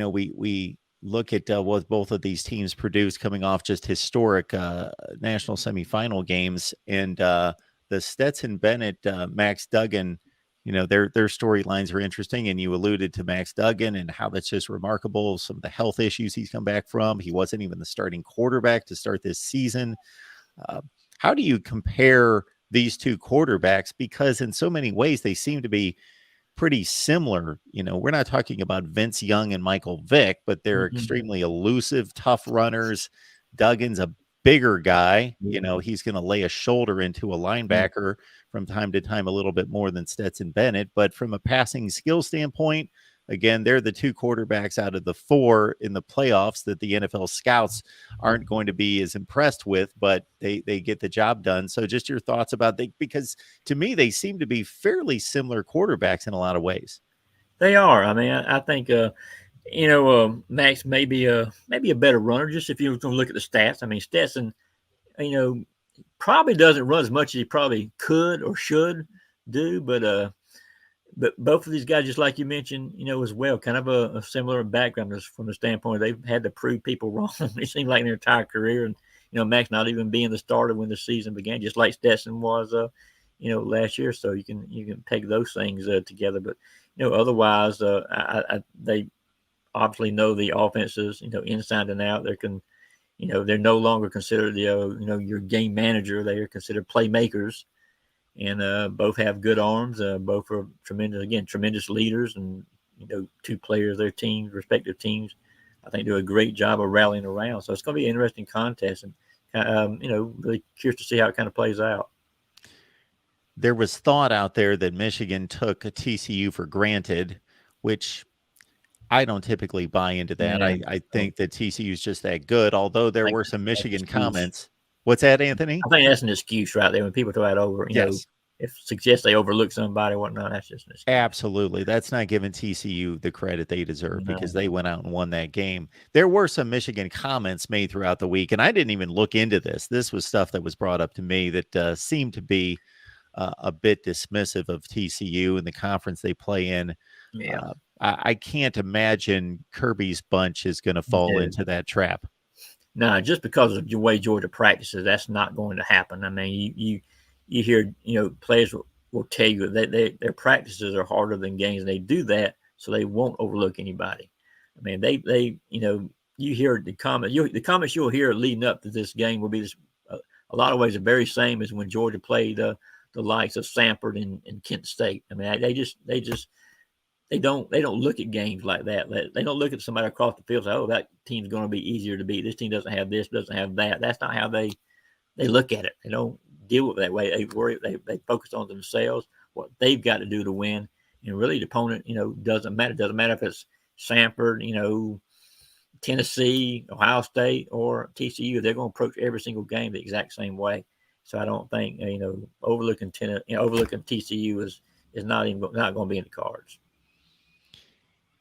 we look at what both of these teams produced coming off just historic national semifinal games, and the Stetson Bennett, Mx Duggan, their storylines are interesting. And you alluded to Mx Duggan and how that's just remarkable. Some of the health issues he's come back from. He wasn't even the starting quarterback to start this season. Uh, how do you compare these two quarterbacks? Because in so many ways, they seem to be pretty similar. We're not talking about Vince Young and Michael Vick, but they're extremely elusive, tough runners. Duggan's a bigger guy. He's going to lay a shoulder into a linebacker from time to time, a little bit more than Stetson Bennett. But from a passing skill standpoint, again, they're the two quarterbacks out of the four in the playoffs that the NFL scouts aren't going to be as impressed with, but they get the job done. So just your thoughts about because to me, they seem to be fairly similar quarterbacks in a lot of ways. They are. I mean, I think, Max may be maybe a better runner, just if you were going to look at the stats. I mean, Stetson, probably doesn't run as much as he probably could or should do, but both of these guys, just like you mentioned, as well, kind of a similar background from the standpoint they've had to prove people wrong. It seemed like in their entire career, and Max not even being the starter when the season began, just like Stetson was, last year. So you can take those things together, but otherwise, they obviously know the offenses, inside and out. They're no longer considered your game manager. They are considered playmakers. And both have good arms. Both are tremendous leaders, and two players, their teams, respective teams, I think do a great job of rallying around. So it's going to be an interesting contest, and really curious to see how it kind of plays out. There was thought out there that Michigan took a TCU for granted, which I don't typically buy into that. Yeah. I think that TCU is just that good. Although there were some Michigan comments. What's that, Anthony? I think that's an excuse right there when people throw that over. If suggest they overlook somebody or whatnot, that's just an excuse. Absolutely. That's not giving TCU the credit they deserve because they went out and won that game. There were some Michigan comments made throughout the week, and I didn't even look into this. This was stuff that was brought up to me that seemed to be a bit dismissive of TCU and the conference they play in. Yeah. I can't imagine Kirby's bunch is going to fall into that trap. No, just because of the way Georgia practices, that's not going to happen. I mean, you hear, players will tell you that their practices are harder than games. And they do that so they won't overlook anybody. I mean, they you hear the comments you'll hear leading up to this game will be a lot of ways the very same as when Georgia played the likes of Samford and Kent State. I mean, they don't look at games like that. They don't look at somebody across the field and say, oh, that team's going to be easier to beat. This team doesn't have this, doesn't have that. That's not how they look at it. They don't deal with it that way. They worry. They focus on themselves, what they've got to do to win. And really the opponent, doesn't matter. It doesn't matter if it's Samford, Tennessee, Ohio State, or TCU. They're going to approach every single game the exact same way. So I don't think, overlooking TCU is not going to be in the cards.